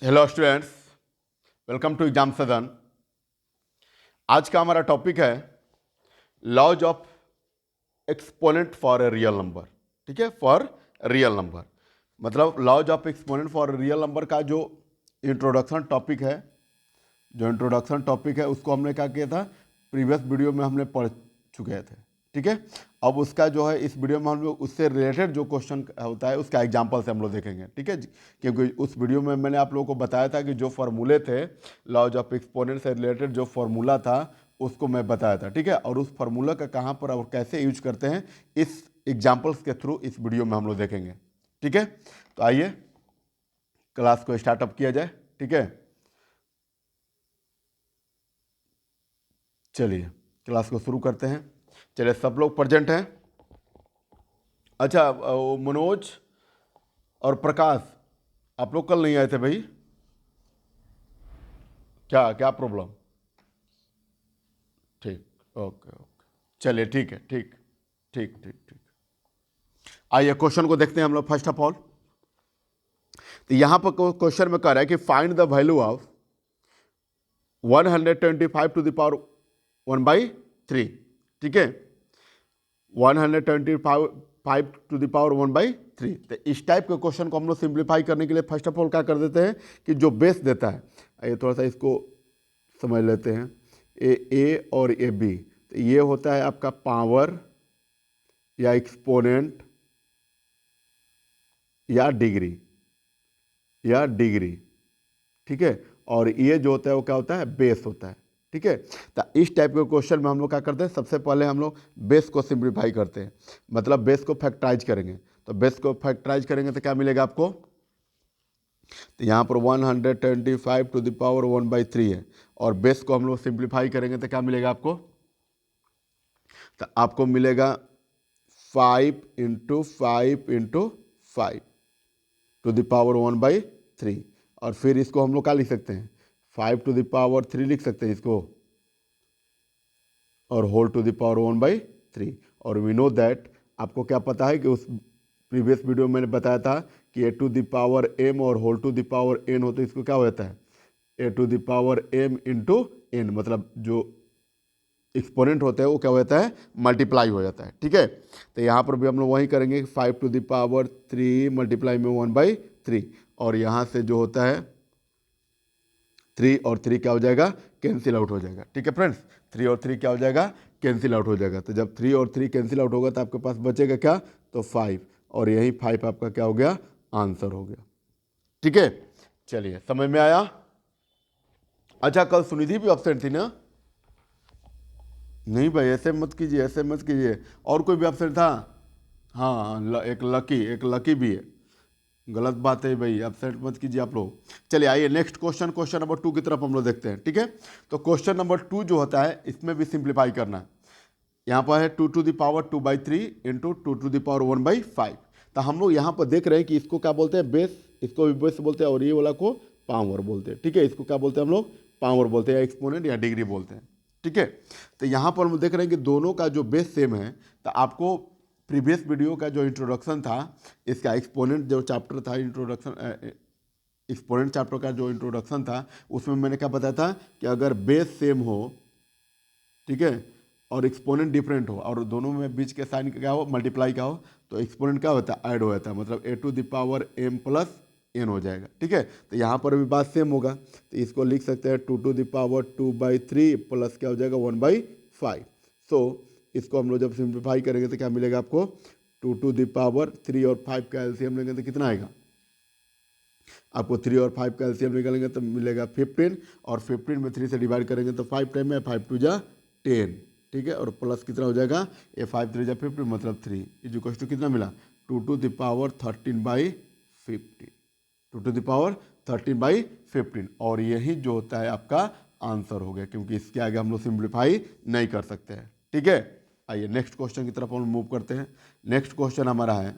Hello students, welcome to exam Sadan. आज का हमारा टॉपिक है laws of exponent for a real number. ठीक है, फॉर रियल नंबर मतलब laws of exponent for real number का जो इंट्रोडक्शन टॉपिक है उसको हमने क्या किया था, प्रीवियस वीडियो में हमने पढ़ चुके थे। ठीक है, अब उसका जो है इस वीडियो में हम लोग उससे रिलेटेड जो क्वेश्चन होता है उसका एग्जाम्पल से हम लोग देखेंगे। ठीक है, क्योंकि उस वीडियो में मैंने आप लोगों को बताया था कि जो फार्मूले थे लॉज ऑफ एक्सपोनेंट से रिलेटेड जो फार्मूला था उसको मैं बताया था। ठीक है, और उस फार्मूला का कहाँ पर और कैसे यूज करते हैं इस एग्जाम्पल्स के थ्रू इस वीडियो में हम लोग देखेंगे। ठीक है, तो आइए क्लास को स्टार्टअप किया जाए। ठीक है, चलिए क्लास को शुरू करते हैं। चलिए, सब लोग प्रेजेंट हैं। अच्छा, वो मनोज और प्रकाश, आप लोग कल नहीं आए थे भाई, क्या क्या प्रॉब्लम? ठीक, ओके ओके, चलिए ठीक है, ठीक ठीक ठीक ठीक। आइए क्वेश्चन को देखते हैं हम लोग फर्स्ट ऑफ ऑल। तो यहाँ पर क्वेश्चन में कह रहा है कि find the value of 125 to the power 1/3। ठीक है, 125 टू द पावर 1/3। तो इस टाइप के क्वेश्चन को हम लोग सिंप्लीफाई करने के लिए फर्स्ट ऑफ ऑल क्या कर देते हैं कि जो बेस देता है, ये थोड़ा सा इसको समझ लेते हैं। ए और ए बी, तो ये होता है आपका पावर या एक्सपोनेंट या डिग्री। ठीक है, और ये जो होता है वो क्या होता है, बेस होता है। ठीक है, तो इस टाइप के क्वेश्चन में हम लोग क्या करते हैं, सबसे पहले हम लोग बेस को सिंप्लीफाई करते हैं, मतलब बेस को फैक्टराइज करेंगे। तो बेस को फैक्टराइज करेंगे तो क्या मिलेगा आपको, तो यहाँ पर 125 टू द पावर 1/3 है, और बेस को हम लोग सिंप्लीफाई करेंगे तो क्या मिलेगा आपको, तो आपको मिलेगा 5 × 5 × 5 टू द पावर 1/3। और फिर इसको हम लोग क्या लिख सकते हैं, 5 टू द पावर 3 लिख सकते हैं इसको, और होल टू द पावर 1/3। और वी नो दैट, आपको क्या पता है कि उस प्रीवियस वीडियो में मैंने बताया था कि a to the power m और whole to the power n हो, तो इसको क्या हो जाता है, a to the power m into n, मतलब जो एक्सपोनेंट होता है वो क्या हो जाता है, मल्टीप्लाई हो जाता है। ठीक है, तो यहाँ पर भी हम लोग वही करेंगे, 5 टू द पावर 3 मल्टीप्लाई में 1/3, और यहाँ से जो होता है 3 और 3 क्या हो जाएगा, कैंसिल आउट हो जाएगा। ठीक है फ्रेंड्स, 3 और 3 क्या हो जाएगा, कैंसिल आउट हो जाएगा। तो जब 3 और 3 कैंसिल आउट होगा तो आपके पास बचेगा क्या, तो 5, और यही 5 आपका क्या हो गया, आंसर हो गया। ठीक है, चलिए समझ में आया। अच्छा, कल सुनिधि भी ऑब्सेंट थी ना? नहीं भाई, ऐसे मत कीजिए, ऐसे मत कीजिए। और कोई भी ऑप्शन था? हाँ, एक लकी भी है। गलत बात है भाई, अपसेट मत कीजिए आप लोग। चलिए आइए नेक्स्ट क्वेश्चन, क्वेश्चन नंबर 2 की तरफ हम लोग देखते हैं। ठीक है, तो क्वेश्चन नंबर 2 जो होता है इसमें भी सिंप्लीफाई करना है। यहाँ पर है 2 to the power 2/3 into 2 to the power 1/5। तो हम लोग यहाँ पर देख रहे हैं कि इसको क्या बोलते हैं, बेस, इसको भी बेस बोलते हैं, और ये वाला को पावर बोलते हैं। ठीक है, इसको क्या बोलते हैं हम लोग, पावर बोलते हैं, या एक्सपोनेंट या डिग्री बोलते हैं। ठीक है, तो यहाँ पर हम देख रहे हैं कि दोनों का जो बेस सेम है। तो आपको प्रीवियस वीडियो का जो इंट्रोडक्शन था, इसका एक्सपोनेंट जो चैप्टर था, एक्सपोनेंट चैप्टर का जो इंट्रोडक्शन था, उसमें मैंने क्या बताया था कि अगर बेस सेम हो, ठीक है, और एक्सपोनेंट डिफरेंट हो, और दोनों में बीच के साइन क्या हो, मल्टीप्लाई का हो, तो एक्सपोनेंट क्या होता है, ऐड हो जाता है, मतलब a to the power m plus n हो जाएगा। ठीक है, तो यहाँ पर भी बात सेम होगा, तो इसको लिख सकते हैं 2 टू द पावर 2/3 प्लस क्या हो जाएगा 1/5। सो इसको हम लोग जब सिंप्लीफाई करेंगे तो क्या मिलेगा आपको, 2 टू द पावर 3 और 5 का एलसीएम लेंगे तो कितना आएगा आपको, 3 और 5 का एलसीएम निकालेंगे तो मिलेगा 15, और 15 में 3 से डिवाइड करेंगे तो 5 टाइम में 5 2 जा 10। ठीक है, और प्लस कितना हो जाएगा, ये 5 3 जा 15 मतलब 3 इज टू कितना मिला, 2 to the power 13/15, 2 to the power 13/15, और यही जो होता है आपका आंसर हो गया, क्योंकि इसके आगे हम लोग सिंप्लीफाई नहीं कर सकते हैं। ठीक है, आइए नेक्स्ट क्वेश्चन की तरफ हम मूव करते हैं। नेक्स्ट क्वेश्चन हमारा है,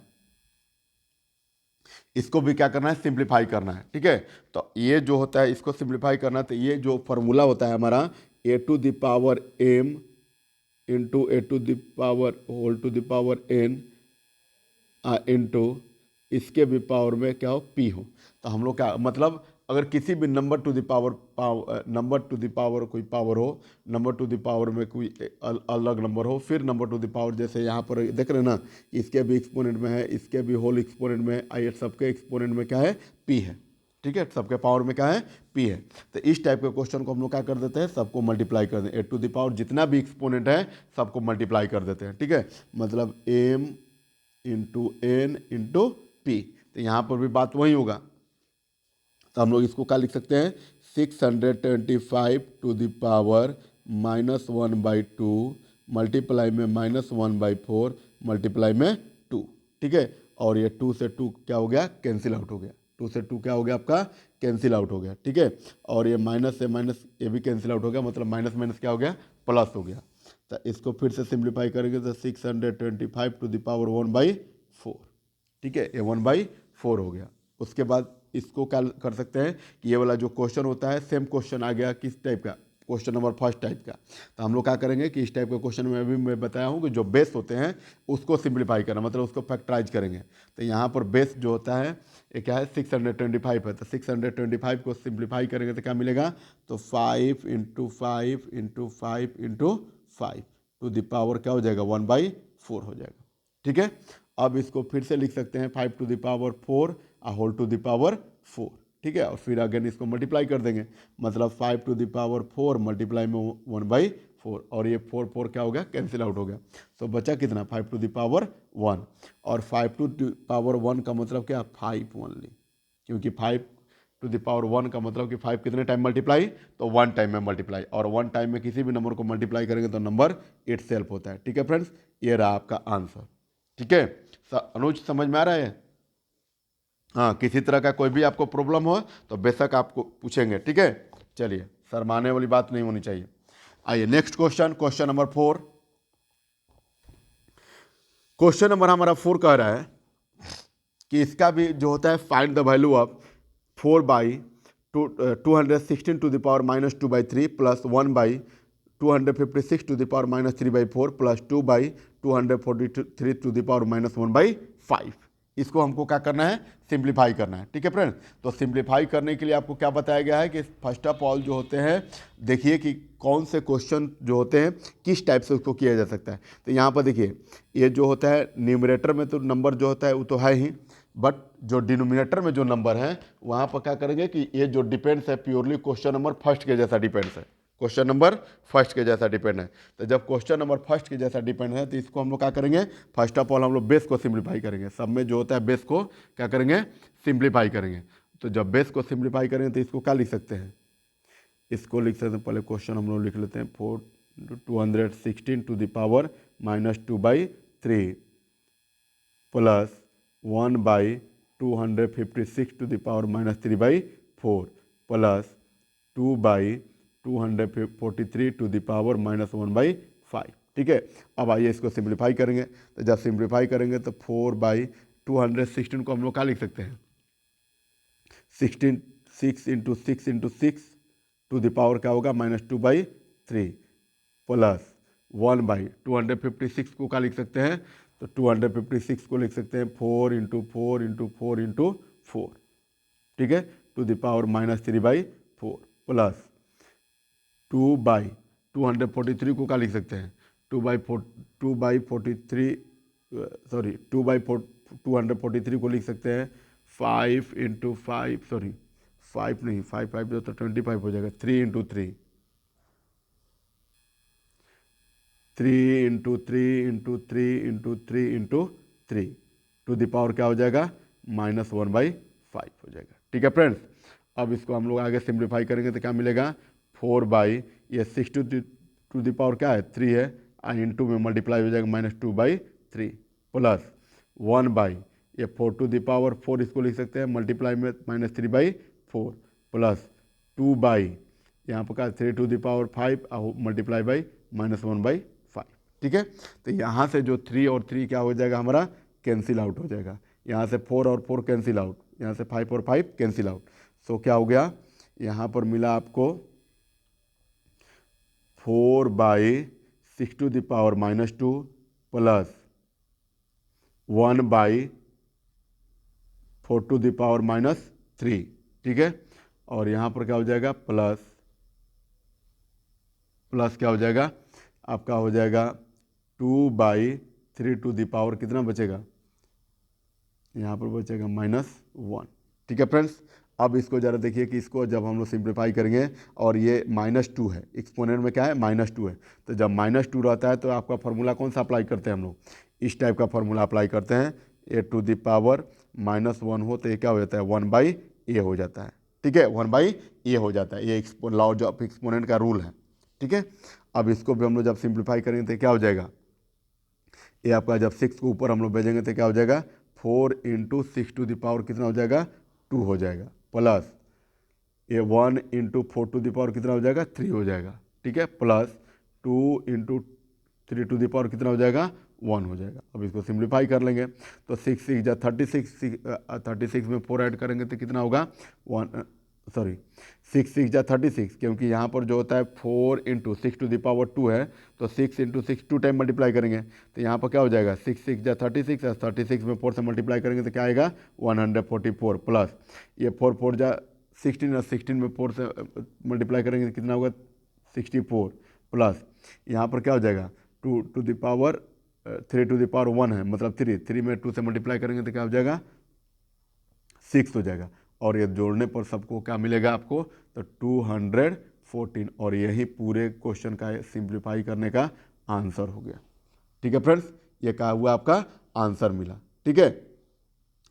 इसको भी क्या करना है, सिंप्लीफाई करना है। ठीक है, तो ये जो होता है इसको सिंप्लीफाई करना है, तो ये जो फॉर्मूला होता है हमारा, a to the power m into a to the power whole to the power n into इसके भी पावर में क्या हो, पी हो। तो हम लोग क्या मतलब, अगर किसी भी नंबर टू द पावर कोई पावर हो, नंबर टू द पावर में कोई अलग नंबर हो, फिर नंबर टू द पावर, जैसे यहाँ पर देख रहे हैं ना, इसके भी एक्सपोनेंट में है, इसके भी होल एक्सपोनेंट में, आई सबके एक्सपोनेंट में क्या है, पी है। ठीक है, सबके पावर में क्या है, पी है। तो इस टाइप के क्वेश्चन को हम लोग क्या कर देते हैं, सबको मल्टीप्लाई कर दें, ए टू द पावर जितना भी एक्सपोनेंट है सबको मल्टीप्लाई कर देते हैं। ठीक है, मतलब M into N into P. तो यहाँ पर भी बात वही होगा, तो हम लोग इसको क्या लिख सकते हैं, 625 टू द पावर -1/2 मल्टीप्लाई में -1/4 मल्टीप्लाई में 2। ठीक है, और ये 2 से 2 क्या हो गया, कैंसिल आउट हो गया, 2 से 2 क्या हो गया आपका, कैंसिल आउट हो गया। ठीक है, और ये माइनस से माइनस ये भी कैंसिल आउट हो गया, मतलब माइनस माइनस क्या हो गया, प्लस हो गया। तो इसको फिर से सिंप्लीफाई करेंगे तो 625 टू द पावर 1/4। ठीक है, ये 1/4 हो गया। उसके बाद इसको क्या कर सकते हैं कि ये वाला जो क्वेश्चन होता है, सेम क्वेश्चन आ गया किस टाइप का, क्वेश्चन नंबर फर्स्ट टाइप का। तो हम लोग क्या करेंगे कि इस टाइप के क्वेश्चन में अभी मैं बताया हूँ कि जो बेस होते हैं उसको सिंप्लीफाई करना, मतलब उसको फैक्टराइज करेंगे। तो यहाँ पर बेस जो होता है ये क्या है, 625 है। तो 625 को सिंप्लीफाई करेंगे तो क्या मिलेगा, तो 5 into 5 into 5 into 5 to the power क्या हो जाएगा, 1/4 हो जाएगा। ठीक है, अब इसको फिर से लिख सकते हैं 5 to the power 4 whole to the power 4। ठीक है, और फिर अगेन इसको मल्टीप्लाई कर देंगे, मतलब 5 टू द पावर 4 मल्टीप्लाई में 1/4, और ये 4 क्या हो गया, कैंसिल आउट हो गया। तो बचा कितना, 5 टू द पावर 1, और 5 टू द पावर 1 का मतलब क्या, 5 ओनली, क्योंकि 5 टू द पावर 1 का मतलब कि 5 कितने टाइम मल्टीप्लाई, तो 1 टाइम में मल्टीप्लाई, और 1 टाइम में किसी भी नंबर को मल्टीप्लाई करेंगे तो नंबर इट सेल्फ होता है। ठीक है फ्रेंड्स, ये रहा आपका आंसर। ठीक है, अनुज समझ में आ रहा है। हाँ, किसी तरह का कोई भी आपको प्रॉब्लम हो तो बेशक आपको पूछेंगे। ठीक है, चलिए, शर्माने वाली बात नहीं होनी चाहिए। आइए next question, question number 4। Question number हमारा 4 कह रहा है कि इसका भी जो होता है, find the value of 4/216 to the power -2/3 plus 1/256 to the power -3/4 plus 2/243 to the power -1/5। इसको हमको क्या करना है, सिंप्लीफाई करना है। ठीक है फ्रेंड, तो सिंप्लीफाई करने के लिए आपको क्या बताया गया है कि फर्स्ट ऑफ ऑल जो होते हैं, देखिए कि कौन से क्वेश्चन जो होते हैं किस टाइप से उसको किया जा सकता है। तो यहाँ पर देखिए, ये जो होता है न्यूमरेटर में तो नंबर जो होता है वो तो है ही, बट जो डिनोमिनेटर में जो नंबर है वहाँ पर क्या करेंगे कि ये जो डिपेंड्स है प्योरली क्वेश्चन नंबर फर्स्ट के जैसा डिपेंड्स है, क्वेश्चन नंबर फर्स्ट के जैसा डिपेंड है। तो जब क्वेश्चन नंबर फर्स्ट के जैसा डिपेंड है तो इसको हम लोग क्या करेंगे, फर्स्ट ऑफ ऑल हम लोग बेस को सिंप्लीफाई करेंगे। सब में जो होता है बेस को क्या करेंगे, सिंप्लीफाई करेंगे। तो जब बेस को सिंप्लीफाई करेंगे तो इसको क्या लिख सकते हैं, इसको लिख सकते हैं, पहले क्वेश्चन हम लोग लिख लेते हैं, 216 to the power -2/3 plus 1/256 to the power -3/4 plus 2/243 to the power -1/5। ठीक है, अब आइए इसको सिंप्लीफाई करेंगे। तो जब सिंप्लीफाई करेंगे तो 4/216 को हम लोग क्या लिख सकते हैं, 6 इंटू 6 टू द पावर क्या होगा, -2/3 प्लस 1/256 को क्या लिख सकते हैं, तो 256 को लिख सकते हैं 4 इंटू 4 इंटू 4 इंटू 4। ठीक है, टू द पावर -3/4 प्लस 2/243 को क्या लिख सकते हैं, 2/43 को लिख सकते हैं 5 इंटू 5, सॉरी 5 नहीं, 5 जो तो 25 हो जाएगा, 3 into 3 into 3 into 3 into 3 into 3 to the power क्या हो जाएगा, -1/5 हो जाएगा। ठीक है फ्रेंड्स, अब इसको हम लोग आगे सिंप्लीफाई करेंगे तो क्या मिलेगा, 4/6 टू द पावर क्या है, 3 है, इंटू में मल्टीप्लाई हो जाएगा -2/3 प्लस 1/4 टू द पावर 4, इसको लिख सकते हैं मल्टीप्लाई में -3/4 प्लस 2 यहाँ पर क्या, 3 to the power 5 multiply by -1/5। ठीक है, तो यहाँ से जो 3 और 3 क्या हो जाएगा हमारा, कैंसिल आउट हो जाएगा। यहाँ से 4 और 4 कैंसिल आउट, यहाँ से 5 और 5 कैंसिल आउट। सो क्या हो गया, यहाँ पर मिला आपको 4/6 to the power -2 plus 1/4 to the power -3। ठीक है, और यहाँ पर क्या हो जाएगा प्लस क्या हो जाएगा आपका, हो जाएगा 2/3 टू द पावर कितना बचेगा, यहाँ पर बचेगा -1। ठीक है फ्रेंड्स, अब इसको ज़रा देखिए कि इसको जब हम लोग सिंप्लीफाई करेंगे और ये -2 है, एक्सपोनेंट में क्या है -2 है, तो जब -2 रहता है तो आपका फार्मूला कौन सा अप्लाई करते हैं हम लोग, इस टाइप का फार्मूला अप्लाई करते हैं, ए टू द पावर -1 हो तो ये क्या हो जाता है 1/a हो जाता है। ठीक है, 1/a हो जाता है, ये लॉ जो एक्सपोनेंट का रूल है। ठीक है, अब इसको भी हम लोग जब सिंप्लीफाई करेंगे तो क्या हो जाएगा, ये आपका जब 6 को ऊपर हम लोग भेजेंगे तो क्या हो जाएगा 4 × 6 टू द पावर कितना हो जाएगा 2 हो जाएगा, प्लस ये 1 × 4 टू द पावर कितना हो जाएगा 3 हो जाएगा। ठीक है, प्लस 2 × 3 टू द पावर कितना हो जाएगा 1 हो जाएगा। अब इसको सिंप्लीफाई कर लेंगे तो 6 6 जा 36 में 4 ऐड करेंगे तो कितना होगा 6 6 जा 36, क्योंकि यहाँ पर जो होता है 4 × 6 टू द पावर 2 है, तो 6 × 6 2 टाइम मल्टीप्लाई करेंगे तो यहाँ पर क्या हो जाएगा 6 6 जा 36, 36 में 4 से मल्टीप्लाई करेंगे तो क्या आएगा 144, प्लस ये 4 4 जा 16 और 16 में 4 से मल्टीप्लाई करेंगे तो कितना होगा 64, प्लस यहाँ पर क्या हो जाएगा 2 to the power 3 to the power 1 है, मतलब 3 में 2 से मल्टीप्लाई करेंगे तो क्या हो जाएगा 6 हो जाएगा, और ये जोड़ने पर सबको क्या मिलेगा आपको, तो 214, और यही पूरे क्वेश्चन का सिंप्लीफाई करने का आंसर हो गया। ठीक है फ्रेंड्स, ये क्या हुआ आपका आंसर मिला। ठीक है,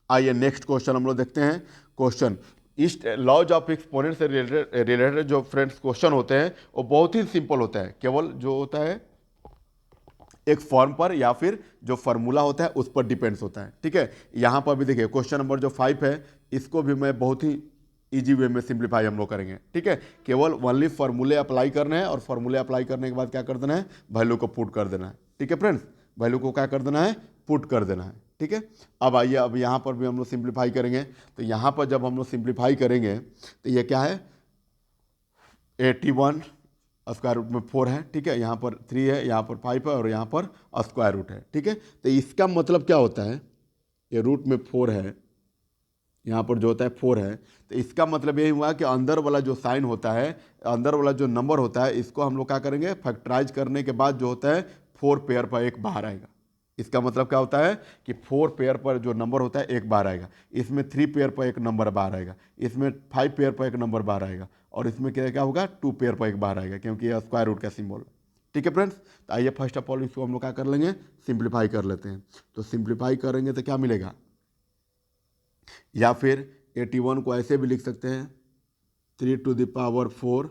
आइए नेक्स्ट क्वेश्चन हम लोग देखते हैं। क्वेश्चन इस लॉज ऑफ एक्सपोनेंट से रिलेटेड जो फ्रेंड्स क्वेश्चन होते हैं वो बहुत ही सिंपल होता है, केवल जो होता है एक फॉर्म पर या फिर जो फार्मूला होता है उस पर डिपेंड्स होता है। ठीक है, यहाँ पर भी देखिए क्वेश्चन नंबर जो 5 है इसको भी मैं बहुत ही इजी वे में सिंप्लीफाई हम लोग करेंगे। ठीक है, केवल ओनली फार्मूले अप्लाई करने हैं और फार्मूले अप्लाई करने के बाद क्या कर देना है, वैल्यू को पुट कर देना है। ठीक है फ्रेंड्स, वैल्यू को क्या कर देना है, पुट कर देना है। ठीक है, अब आइए अब यहाँ पर भी हम लोग सिंप्लीफाई करेंगे, तो यहाँ पर जब हम लोग सिंप्लीफाई करेंगे तो ये क्या है 81 स्क्वायर रूट में 4 है। ठीक है, यहाँ पर 3 है, यहाँ पर 5 है और यहाँ पर स्क्वायर रूट है। ठीक है, तो इसका मतलब क्या होता है, ये रूट में 4 है, यहाँ पर जो होता है 4 है, तो इसका मतलब यही हुआ कि अंदर वाला जो साइन होता है, अंदर वाला जो नंबर होता है, इसको हम लोग क्या करेंगे फैक्टराइज करने के बाद जो होता है 4 पेयर पर एक बाहर आएगा। इसका मतलब क्या होता है कि 4 पेयर पर जो नंबर होता है एक बाहर आएगा, इसमें 3 पेयर पर एक नंबर बाहर आएगा, इसमें 5 पेयर पर एक नंबर बाहर आएगा, और इसमें क्या क्या होगा 2 पेयर पर एक बाहर आएगा, क्योंकि यह स्क्वायर रूट का सिंबल है। ठीक है फ्रेंड्स, तो आइए फर्स्ट ऑफ ऑल इसको हम लोग क्या कर लेंगे, सिंप्लीफाई कर लेते हैं। तो सिंप्लीफाई करेंगे तो क्या मिलेगा, या फिर 81 को ऐसे भी लिख सकते हैं 3 टू द पावर 4,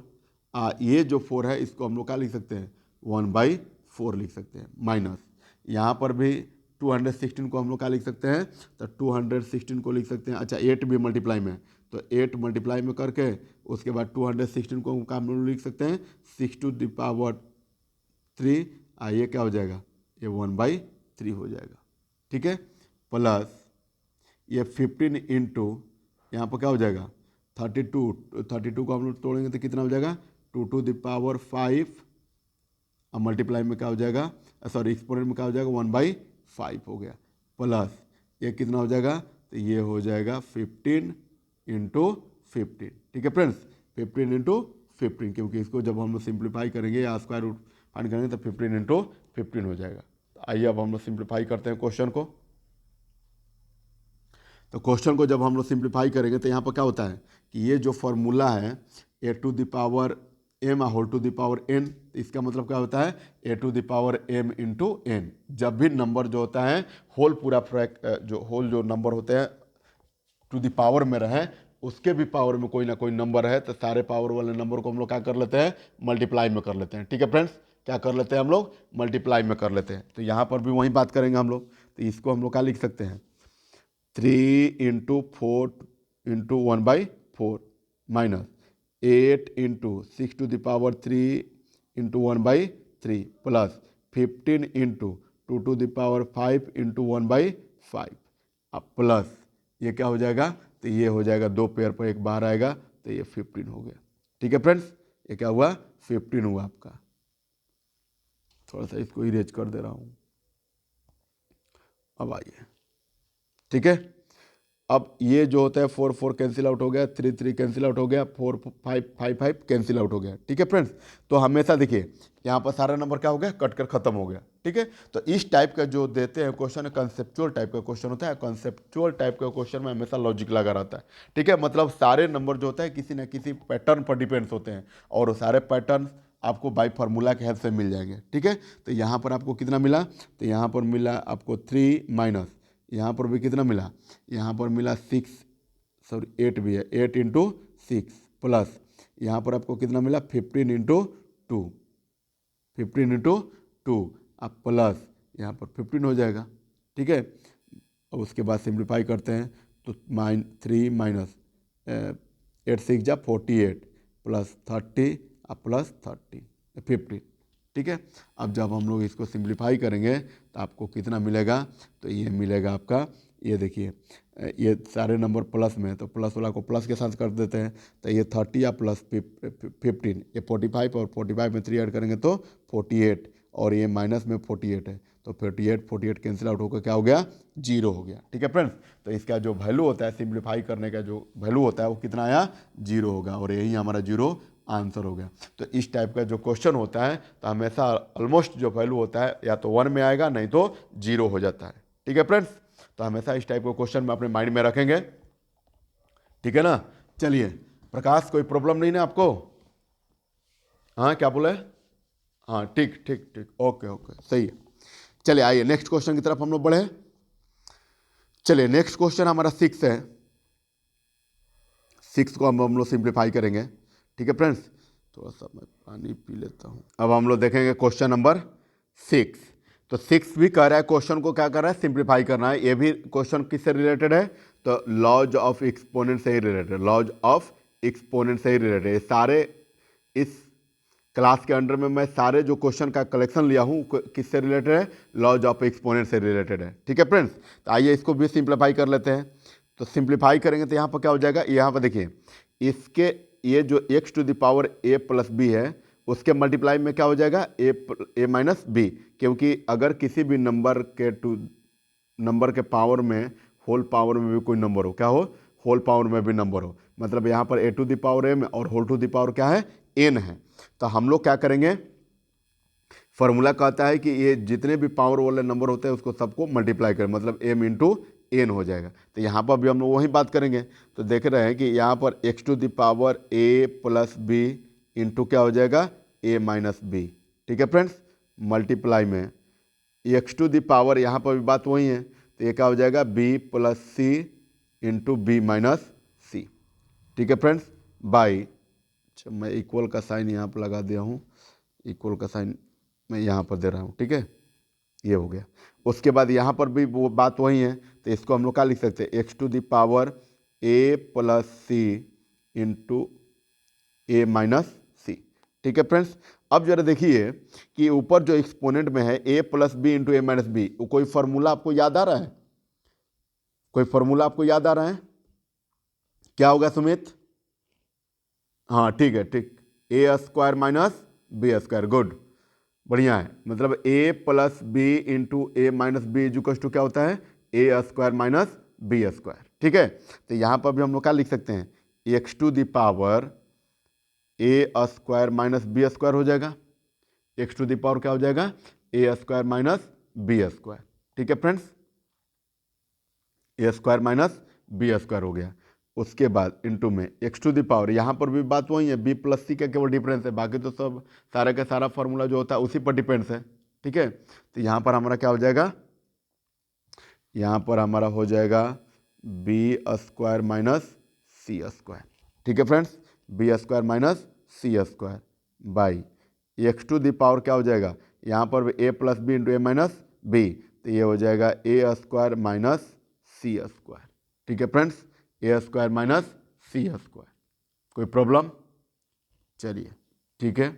ये जो 4 है इसको हम लोग क्या लिख सकते हैं 1/4 लिख सकते हैं, माइनस यहाँ पर भी 216 को हम लोग क्या लिख सकते हैं, तो 216 को लिख सकते हैं, अच्छा 8 भी मल्टीप्लाई में, तो 8 मल्टीप्लाई में करके उसके बाद 216 को हम लोग लिख सकते हैं 6 टू द पावर 3, ये क्या हो जाएगा ये 1/3 हो जाएगा। ठीक है, प्लस ये 15 इंटू यहाँ पर क्या हो जाएगा 32 को हम लोग तोड़ेंगे तो कितना हो जाएगा 2 टू द पावर 5, अब मल्टीप्लाई में क्या हो जाएगा, सॉरी एक्सपोनेंट में क्या हो जाएगा 1/5 हो गया, प्लस ये कितना हो जाएगा, तो ये हो जाएगा 15 × 15। ठीक है फ्रेंड्स, 15 × 15, क्योंकि इसको जब हम लोग सिंप्लीफाई करेंगे या स्क्वायर रूट फाइंड करेंगे तो 15 × 15 हो जाएगा। तो आइए अब हम लोग सिंप्लीफाई करते हैं क्वेश्चन को। तो क्वेश्चन को जब हम लोग सिंप्लीफाई करेंगे तो यहाँ पर क्या होता है कि ये जो फॉर्मूला है a to the power m whole to the power n, इसका मतलब क्या होता है a to the power m into n. जब भी नंबर जो होता है होल पूरा जो होल जो नंबर होते हैं टू द पावर में रहे, उसके भी पावर में कोई ना कोई नंबर है, तो सारे पावर वाले नंबर को हम लोग क्या कर लेते हैं मल्टीप्लाई में कर लेते हैं। ठीक है फ्रेंड्स, क्या कर लेते हैं हम लोग मल्टीप्लाई में कर लेते हैं। तो यहाँ पर भी वही बात करेंगे हम लोग, तो इसको हम लोग क्या लिख सकते हैं 3 × 4 × 1/4 minus 8 × 6 to the power 3 × 1/3 plus 15 × 2 to the power 5 × 1/5, अब प्लस ये क्या हो जाएगा, तो ये हो जाएगा 2 पेयर पर एक बाहर आएगा, तो ये 15 हो गया। ठीक है फ्रेंड्स, ये क्या हुआ 15 हुआ आपका। थोड़ा सा इसको इरेज कर दे रहा हूँ, अब आइए। ठीक है, अब ये जो होता है 4 4 कैंसिल आउट हो गया, 3 3 कैंसिल आउट हो गया, 4 5 5 5 कैंसिल आउट हो गया। ठीक है फ्रेंड्स, तो हमेशा देखिए यहाँ पर सारा नंबर क्या हो गया, कट कर खत्म हो गया। ठीक है, तो इस टाइप का जो देते हैं क्वेश्चन कंसेप्चुअल टाइप का क्वेश्चन होता है। कंसेप्चुअल टाइप का क्वेश्चन में हमेशा लॉजिक लगा रहता है। ठीक है, मतलब सारे नंबर जो होता है किसी न किसी पैटर्न पर डिपेंड्स होते हैं, और वो सारे पैटर्न आपको बाई फार्मूला के हेल्प से मिल जाएंगे। ठीक है, तो यहाँ पर आपको कितना मिला, तो यहाँ पर मिला आपको 3 माइनस, यहाँ पर भी कितना मिला, यहाँ पर मिला 6, सॉरी 8 भी है, 8 इंटू 6 प्लस यहाँ पर आपको कितना मिला 15 इंटू 2, 15 इंटू 2 अब प्लस यहाँ पर 15 हो जाएगा। ठीक है, अब उसके बाद सिंप्लीफाई करते हैं तो 3 माइनस 8 6 जा 48 प्लस 30 अब प्लस 30 50। ठीक है, अब जब हम लोग इसको सिंप्लीफाई करेंगे तो आपको कितना मिलेगा, तो ये मिलेगा आपका, ये देखिए ये सारे नंबर प्लस में है तो प्लस वाला को प्लस के साथ कर देते हैं, तो ये 30 या प्लस 15, ये 45 और 45 में 3 ऐड करेंगे तो 48, और ये माइनस में 48 है तो 48 कैंसिल आउट होकर क्या हो गया, 0 हो गया। ठीक है फ्रेंड्स, तो इसका जो वैल्यू होता है सिंप्लीफाई करने का जो वैल्यू होता है वो कितना आया, 0 होगा, और यही हमारा 0 आंसर हो गया। तो इस टाइप का जो क्वेश्चन होता है तो हमेशा ऑलमोस्ट जो वैल्यू होता है या तो 1 में आएगा नहीं तो 0 हो जाता है। ठीक है फ्रेंड्स, तो हमेशा इस टाइप का क्वेश्चन में अपने माइंड में रखेंगे। ठीक है ना, चलिए प्रकाश कोई प्रॉब्लम नहीं ना आपको, हाँ क्या बोले, हाँ ठीक ठीक ठीक, ओके ओके सही है। चलिए आइए नेक्स्ट क्वेश्चन की तरफ हम लोग बढ़े। चलिए नेक्स्ट क्वेश्चन हमारा 6 है, 6 को हम लोग सिंप्लीफाई करेंगे। ठीक है फ्रेंड्स, थोड़ा सा मैं पानी पी लेता हूँ। अब हम लोग देखेंगे क्वेश्चन नंबर 6। तो 6 भी कह रहा है क्वेश्चन को क्या कर रहा है, सिंप्लीफाई करना है। ये भी क्वेश्चन किससे रिलेटेड है, तो लॉज ऑफ एक्सपोनेंट से ही रिलेटेड, लॉज ऑफ एक्सपोनेंट से ही रिलेटेड। ये सारे इस क्लास के अंडर में मैं सारे जो क्वेश्चन का कलेक्शन लिया हूँ किससे रिलेटेड है, लॉज ऑफ एक्सपोनेंट से रिलेटेड है। ठीक है फ्रेंड्स, तो आइए इसको भी सिंप्लीफाई कर लेते हैं। तो सिंप्लीफाई करेंगे तो यहाँ पर क्या हो जाएगा, यहाँ पर देखिए इसके ये जो x to the power a plus b है उसके मल्टीप्लाई में क्या हो जाएगा, a माइनस बी, क्योंकि अगर किसी भी नंबर के पावर में होल पावर में भी कोई नंबर हो, क्या हो, होल पावर में भी नंबर हो, मतलब यहाँ पर a to the power m और होल टू द पावर क्या है, n है। तो हम लोग क्या करेंगे, फॉर्मूला कहता है कि ये जितने भी पावर वाले नंबर होते हैं उसको सबको मल्टीप्लाई करें, मतलब m इंटू एन हो जाएगा। तो यहाँ पर भी हम लोग वही बात करेंगे। तो देख रहे हैं कि यहाँ पर x to the power a plus b into क्या हो जाएगा, a माइनस बी। ठीक है फ्रेंड्स, मल्टीप्लाई में x टू द पावर, यहाँ पर भी बात वही है, तो ये क्या हो जाएगा b plus c into B minus c. ठीक है फ्रेंड्स, बाई, अच्छा मैं इक्वल का साइन यहाँ पर लगा दिया हूँ, इक्वल का साइन मैं यहाँ पर दे रहा हूँ। ठीक है, ये हो गया। उसके बाद यहाँ पर भी वो बात वही है, तो इसको हम लोग क्या लिख सकते हैं, x to the power a plus c into a minus c. ठीक है फ्रेंड्स, अब जरा देखिए कि ऊपर जो एक्सपोनेंट में है a plus b into a minus b, कोई फॉर्मूला आपको याद आ रहा है, कोई फॉर्मूला आपको याद आ रहा है, क्या होगा सुमित, हाँ ठीक है ठीक, a square minus b square, good, बढ़िया है। मतलब a plus b into a minus b equals to क्या होता है, a square minus b square. ठीक है, तो यहाँ पर भी हम लोग क्या लिख सकते हैं, x to the power a square minus b square हो जाएगा, एक्स टू द पावर क्या हो जाएगा, a square minus b square. ठीक है friends, a square minus b square हो गया। उसके बाद इंटू में एक्स टू द पावर, यहाँ पर भी बात वही है, बी प्लस सी का केवल डिफरेंस है, बाकी तो सब सारा का सारा फॉर्मूला जो होता है उसी पर डिपेंड्स है। ठीक है, तो यहाँ पर हमारा क्या हो जाएगा, यहाँ पर हमारा हो जाएगा b square minus c square. ठीक है friends, b square minus c square by x to the power क्या हो जाएगा, यहाँ पर a plus b into a minus b, तो ये हो जाएगा a square minus c square. ठीक है friends, a square minus c square, कोई प्रॉब्लम, चलिए ठीक है।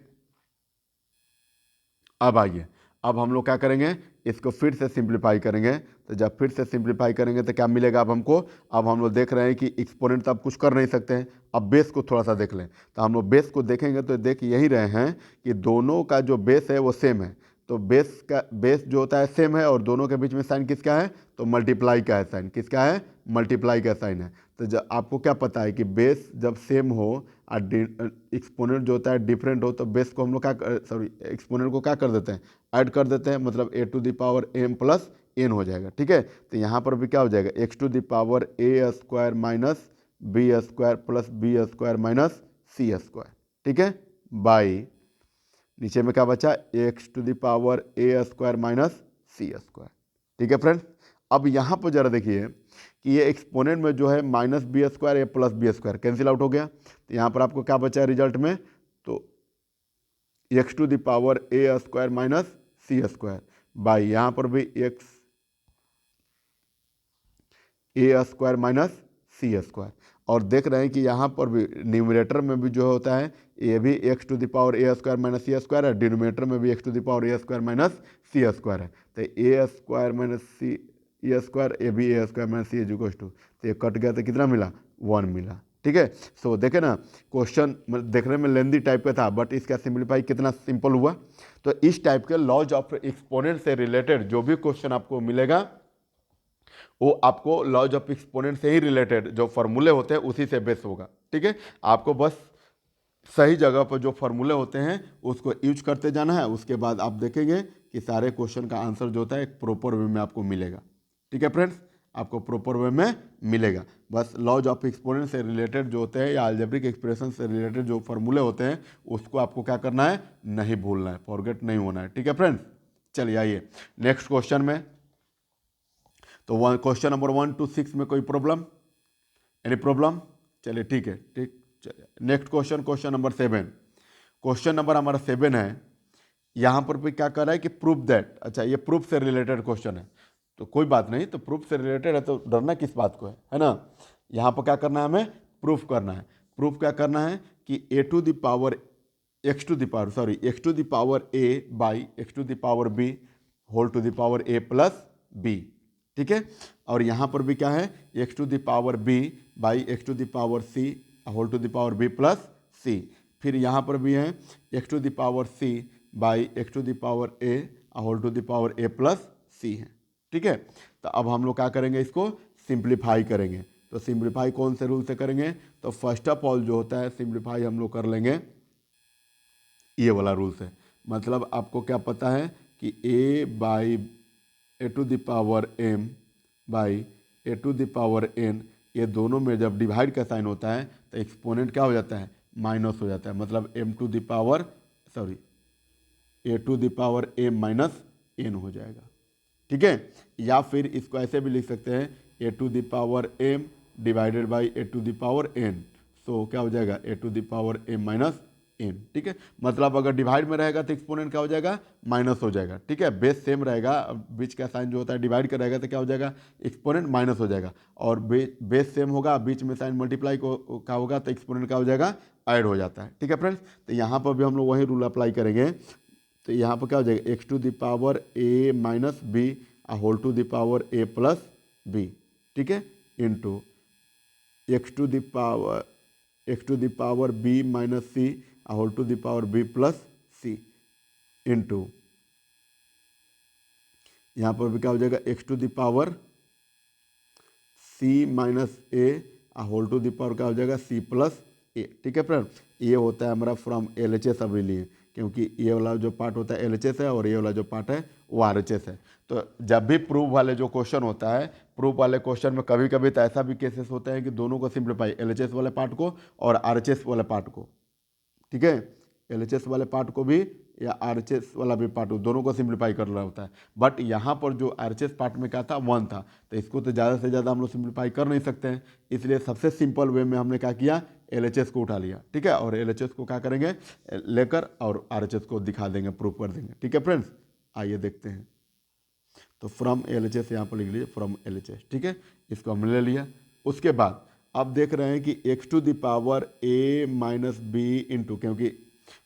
अब आइए, अब हम लोग क्या करेंगे, इसको फिर से सिंप्लीफाई करेंगे। तो जब फिर से सिंप्लीफाई करेंगे तो क्या मिलेगा अब हमको, अब हम लोग देख रहे हैं कि एक्सपोनेंट तो अब कुछ कर नहीं सकते हैं, अब बेस को थोड़ा सा देख लें। तो हम लोग बेस को देखेंगे तो देख यही रहे हैं कि दोनों का जो बेस है वो सेम है, तो बेस जो होता है सेम है और दोनों के बीच में साइन किसका है, तो मल्टीप्लाई का है साइन, किसका है, मल्टीप्लाई का साइन है। तो जब आपको क्या पता है कि बेस जब सेम हो और एक्सपोनेंट जो होता है डिफरेंट हो, तो बेस को हम लोग एक्सपोनेंट को क्या कर देते हैं, ऐड कर देते हैं, मतलब a to the power m plus n हो जाएगा। ठीक है, तो यहाँ पर भी क्या हो जाएगा, x to the power a square minus b square plus b square minus c square. ठीक है, बाई नीचे में क्या बचा, x to the power a square minus c square. ठीक है फ्रेंड्स, अब यहाँ पर जरा देखिए कि ये एक्सपोनेंट में जो है minus b square a plus b square cancel out हो गया, तो यहाँ पर आपको क्या बचा है रिजल्ट में, तो x to the power a square minus c square by यहाँ पर भी x a square minus c square. और देख रहे हैं कि यहाँ पर भी न्यूमरेटर में भी जो होता है ये भी x to the power a square minus c square है, डिनोमिनेटर में भी x to the power a square minus c square है। तो a square minus c a square, a भी a square minus c is equal to, तो ये cut गया तो कितना मिला, 1 मिला। ठीक है, सो देखे ना क्वेश्चन देखने में लेंदी टाइप का था, बट इसका सिंप्लीफाई कितना सिंपल हुआ। तो इस टाइप के लॉज ऑफ एक्सपोनेंट से रिलेटेड जो भी क्वेश्चन आपको मिलेगा वो आपको लॉज ऑफ एक्सपोनेंट से ही रिलेटेड जो फार्मूले होते हैं उसी से बेस होगा। ठीक है, आपको बस सही जगह पर जो फार्मूले होते हैं उसको यूज करते जाना है, उसके बाद आप देखेंगे कि सारे क्वेश्चन का आंसर जो होता है एक प्रॉपर वे में आपको मिलेगा। ठीक है फ्रेंड्स, आपको प्रॉपर वे में मिलेगा। बस लॉज ऑफ एक्सपोनेंट से रिलेटेड जो होते हैं या अलजेब्रिक एक्सप्रेशन से रिलेटेड जो फार्मूले होते हैं उसको आपको क्या करना है, नहीं भूलना है, फॉरगेट नहीं होना है। ठीक है फ्रेंड्स, चलिए आइए नेक्स्ट क्वेश्चन में। तो क्वेश्चन नंबर 1 to 6 में कोई प्रॉब्लम, एनी प्रॉब्लम, चलिए ठीक है, ठीक। चलिए next question, question number 7। Question number हमारा 7 है, यहाँ पर भी क्या कर रहा है कि प्रूफ दैट, अच्छा ये प्रूफ से रिलेटेड क्वेश्चन है, तो कोई बात नहीं, तो प्रूफ से रिलेटेड है तो डरना किस बात को है ना। यहाँ पर क्या करना है, हमें प्रूफ करना है। प्रूफ क्या करना है कि a to the power x to the power x to the power a by x to the power b whole to the power a plus b. ठीक है, और यहाँ पर भी क्या है, x to the power b by x to the power c whole to the power b plus c. फिर यहाँ पर भी है x to the power c by x to the power a whole to the power a plus c है। ठीक है, तो अब हम लोग क्या करेंगे, इसको सिंप्लीफाई करेंगे। तो सिंप्लीफाई कौन से रूल से करेंगे, तो फर्स्ट ऑफ ऑल जो होता है सिंप्लीफाई हम लोग कर लेंगे ये वाला रूल से। मतलब आपको क्या पता है कि a by a to the power m by a to the power n, ये दोनों में जब डिवाइड का साइन होता है तो एक्सपोनेंट क्या हो जाता है, माइनस हो जाता है। मतलब m to the power a to the power m minus n हो जाएगा। ठीक है, या फिर इसको ऐसे भी लिख सकते हैं a to the power m divided by a to the power n, so क्या हो जाएगा a to the power m minus n. ठीक है, मतलब अगर डिवाइड में रहेगा तो एक्सपोनेंट क्या हो जाएगा, माइनस हो जाएगा। ठीक है, बेस सेम रहेगा, बीच का साइन जो होता है डिवाइड का रहेगा तो क्या हो जाएगा, एक्सपोनेंट माइनस हो जाएगा। और बेस सेम होगा, बीच में साइन मल्टीप्लाई को का होगा तो एक्सपोनेंट क्या हो जाएगा, ऐड हो जाता है। ठीक है फ्रेंड्स, तो यहाँ पर भी हम लोग वही रूल अप्लाई करेंगे। तो यहाँ पर क्या हो जाएगा, x to the power a minus b whole to the power a plus b. ठीक है, into x to the power b minus c whole to the power b plus c into यहाँ पर भी क्या हो जाएगा, x to the power c minus a whole to the power क्या हो जाएगा, सी प्लस ए। ठीक है फ्रेंड, ये होता है हमारा फ्रॉम LHS अभी लिए, क्योंकि ये वाला जो पार्ट होता है LHS है और ये वाला जो पार्ट है वो RHS है। तो जब भी प्रूफ वाले जो क्वेश्चन होता है, प्रूफ वाले क्वेश्चन में कभी कभी तो ऐसा भी केसेस होते हैं कि दोनों को सिंप्लीफाई, LHS वाले पार्ट को और RHS वाले पार्ट को। ठीक है, LHS वाले पार्ट को भी या RHS वाला भी पार्ट, दोनों को सिंप्लीफाई कर रहा होता है। बट यहाँ पर जो RHS पार्ट में क्या था, 1 था, तो इसको तो ज़्यादा से ज़्यादा हम लोग सिंप्लीफाई कर नहीं सकते हैं, इसलिए सबसे सिंपल वे में हमने क्या किया, LHS को उठा लिया। ठीक है, और LHS को क्या करेंगे लेकर और RHS को दिखा देंगे, प्रूफ कर देंगे। ठीक है फ्रेंड्स, आइए देखते हैं। तो फ्रॉम LHS यहाँ पर लिख लीजिए, फ्रॉम LHS। ठीक है, इसको हमने ले लिया। उसके बाद आप देख रहे हैं कि x to the power a minus b into, क्योंकि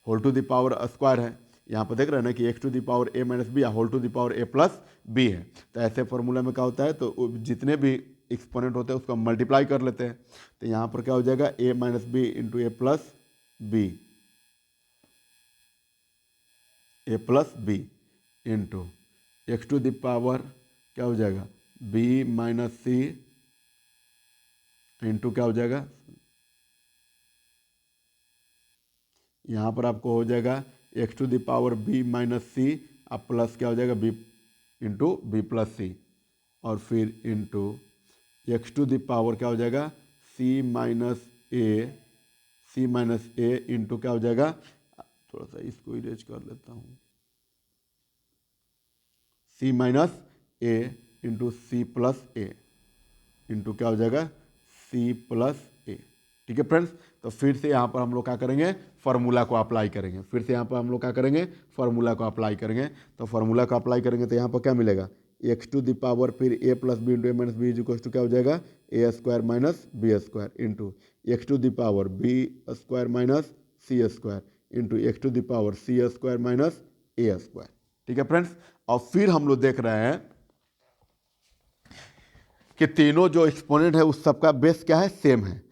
whole to the power square है, यहाँ पर देख रहे हैं ना कि x to the power a minus b या whole to the power a plus b है। तो ऐसे फॉर्मूला में क्या होता है, तो जितने भी एक्सपोनेंट होते हैं उसको मल्टीप्लाई कर लेते हैं। तो यहाँ पर क्या हो जाएगा, a minus b into a plus b, into x to the power क्या हो जाएगा बी माइनस सी इंटू क्या हो जाएगा, यहाँ पर आपको हो जाएगा x to the power b minus c, अब प्लस क्या हो जाएगा b into b plus c, और फिर into x to the power क्या हो जाएगा सी माइनस ए इंटू क्या हो जाएगा, थोड़ा सा इसको इरेज कर लेता हूँ, सी माइनस ए इंटू सी प्लस ए इंटू क्या हो जाएगा सी प्लस ए। ठीक है फ्रेंड्स, तो फिर से यहाँ पर हम लोग क्या करेंगे फार्मूला को अप्लाई करेंगे, फिर से यहाँ पर हम लोग क्या करेंगे फार्मूला को अप्लाई करेंगे। तो फार्मूला को अप्लाई करेंगे तो यहाँ पर क्या मिलेगा एक्स टू द पावर फिर a plus b into a minus b is equal to क्या हो जाएगा a square minus b square into x to the power b square minus c square into x to the power c square minus a square. ठीक है friends, और फिर हम लोग देख रहे हैं कि तीनों जो एक्सपोनेंट है उस सबका बेस क्या है सेम है,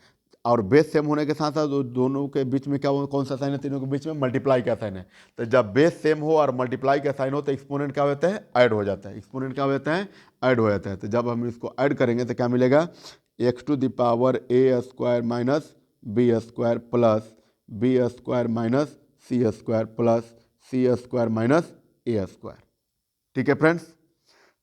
और बेस सेम होने के साथ साथ दोनों के बीच में क्या कौन सा साइन है, तीनों के बीच में मल्टीप्लाई का साइन है। तो जब बेस सेम हो और मल्टीप्लाई का साइन हो तो एक्सपोनेंट क्या होता है ऐड हो जाता है, एक्सपोनेंट क्या होता है ऐड हो जाता है। तो जब हम इसको ऐड करेंगे तो क्या मिलेगा x to the power a square minus b square plus b square minus c square plus c square minus a square. ठीक है फ्रेंड्स,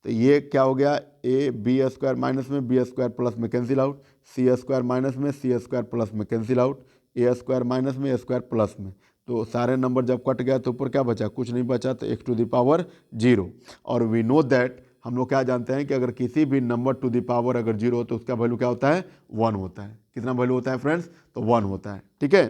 तो ये क्या हो गया ए बी स्क्वायर माइनस में बी स्क्वायर प्लस में cancel out, c square minus में सी स्क्वायर प्लस में cancel out, a square minus में ए स्क्वायर प्लस में। तो सारे नंबर जब कट गया तो ऊपर क्या बचा कुछ नहीं बचा, तो एक्स टू द पावर 0। और वी नो दैट हम लोग क्या जानते हैं कि अगर किसी भी नंबर टू द पावर अगर 0 हो तो उसका वैल्यू क्या होता है 1 होता है। कितना वैल्यू होता है फ्रेंड्स, तो 1 होता है। ठीक है,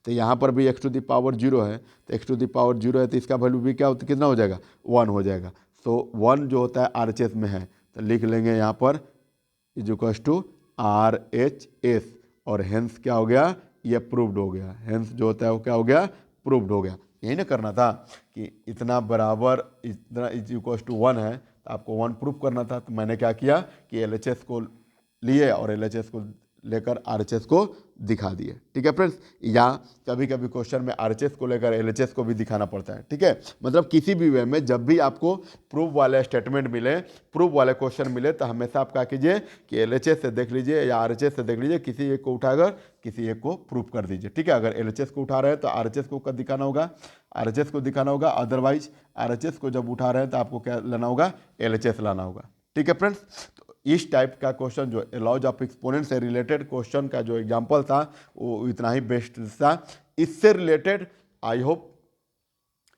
तो यहाँ पर भी एक्स टू द पावर 0 है, तो एक्स टू द पावर 0 है तो इसका वैल्यू भी क्या होता है कितना हो जाएगा 1 हो जाएगा। तो 1 जो होता है RHS में है तो लिख लेंगे यहाँ पर इज इक्वल्स टू RHS, और हेंस क्या हो गया ये प्रूव्ड हो गया, हेंस जो होता है वो क्या हो गया प्रूव्ड हो गया। यही ना करना था कि इतना बराबर इतना इज इक्वल्स टू 1 है तो आपको 1 प्रूव करना था। तो मैंने क्या किया कि LHS को लिए और LHS को लेकर RHS को दिखा दिए। ठीक है फ्रेंड्स, या कभी कभी क्वेश्चन में RHS को लेकर LHS को भी दिखाना पड़ता है। ठीक है, मतलब किसी भी वे में जब भी आपको प्रूफ वाले स्टेटमेंट मिले, प्रूफ वाले क्वेश्चन मिले तो हमेशा आप क्या कीजिए कि LHS से देख लीजिए या RHS से देख लीजिए, किसी एक को उठाकर किसी एक को प्रूफ कर दीजिए। ठीक है, अगर LHS को उठा रहे हैं तो RHS को कब दिखाना होगा, RHS को दिखाना होगा, अदरवाइज RHS को जब उठा रहे हैं तो आपको क्या लाना होगा LHS लाना होगा। ठीक है फ्रेंड्स, तो इस टाइप का क्वेश्चन जो लॉज ऑफ एक्सपोनेंट से रिलेटेड क्वेश्चन का जो एग्जांपल था वो इतना ही बेस्ट था। इससे रिलेटेड आई होप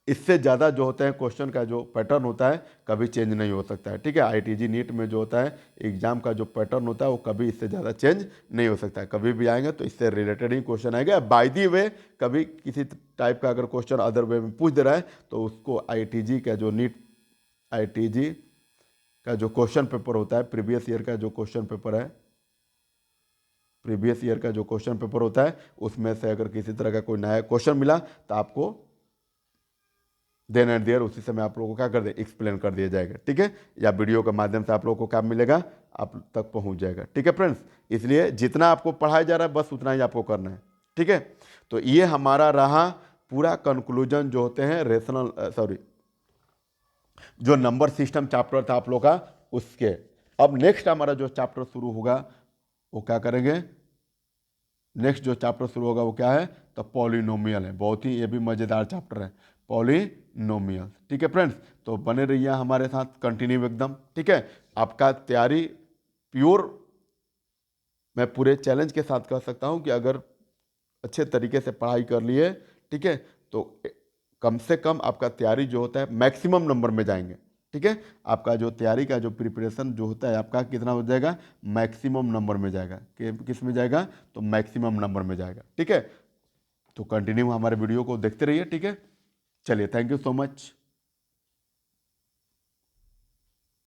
इससे ज़्यादा जो होता है क्वेश्चन का जो पैटर्न होता है कभी चेंज नहीं हो सकता है। ठीक है, IITG नीट में जो होता है एग्जाम का जो पैटर्न होता है वो कभी इससे ज़्यादा चेंज नहीं हो सकता है। कभी भी आएंगे तो इससे रिलेटेड ही क्वेश्चन आएगा। बाय दी वे कभी किसी टाइप का अगर क्वेश्चन अदर वे में पूछ दे रहा है तो उसको IITG का जो नीट IITG का जो क्वेश्चन पेपर होता है, प्रीवियस ईयर का जो क्वेश्चन पेपर है, प्रीवियस ईयर का जो क्वेश्चन पेपर होता है उसमें से अगर किसी तरह का कोई नया क्वेश्चन मिला तो आपको देन एंड देयर उसी समय आप लोगों को क्या कर दे एक्सप्लेन कर दिया जाएगा। ठीक है, या वीडियो के माध्यम से आप लोगों को क्या मिलेगा आप तक पहुंच जाएगा। ठीक है फ्रेंड्स, इसलिए जितना आपको पढ़ाया जा रहा है बस उतना ही आपको करना है। ठीक है, तो ये हमारा रहा पूरा कंक्लूजन जो होते हैं रेशनल जो नंबर सिस्टम चैप्टर था आप लोग का उसके। अब नेक्स्ट हमारा जो चैप्टर शुरू होगा वो क्या करेंगे, नेक्स्ट जो चैप्टर शुरू होगा वो क्या है तो पॉलिनोमियल है। बहुत ही ये भी मज़ेदार चैप्टर है पॉलिनोमियल। ठीक है फ्रेंड्स, तो बने रहिए हमारे साथ कंटिन्यू एकदम। ठीक है, आपका तैयारी प्योर मैं पूरे चैलेंज के साथ कह सकता हूँ कि अगर अच्छे तरीके से पढ़ाई कर लिए ठीक है तो कम से कम आपका तैयारी जो होता है मैक्सिमम नंबर में जाएंगे। ठीक है, आपका जो तैयारी का जो प्रिपरेशन जो होता है आपका कितना हो जाएगा मैक्सिमम नंबर में जाएगा। किस में जाएगा तो मैक्सिमम नंबर में जाएगा। ठीक है, तो कंटिन्यू हमारे वीडियो को देखते रहिए। ठीक है, चलिए, थैंक यू सो मच।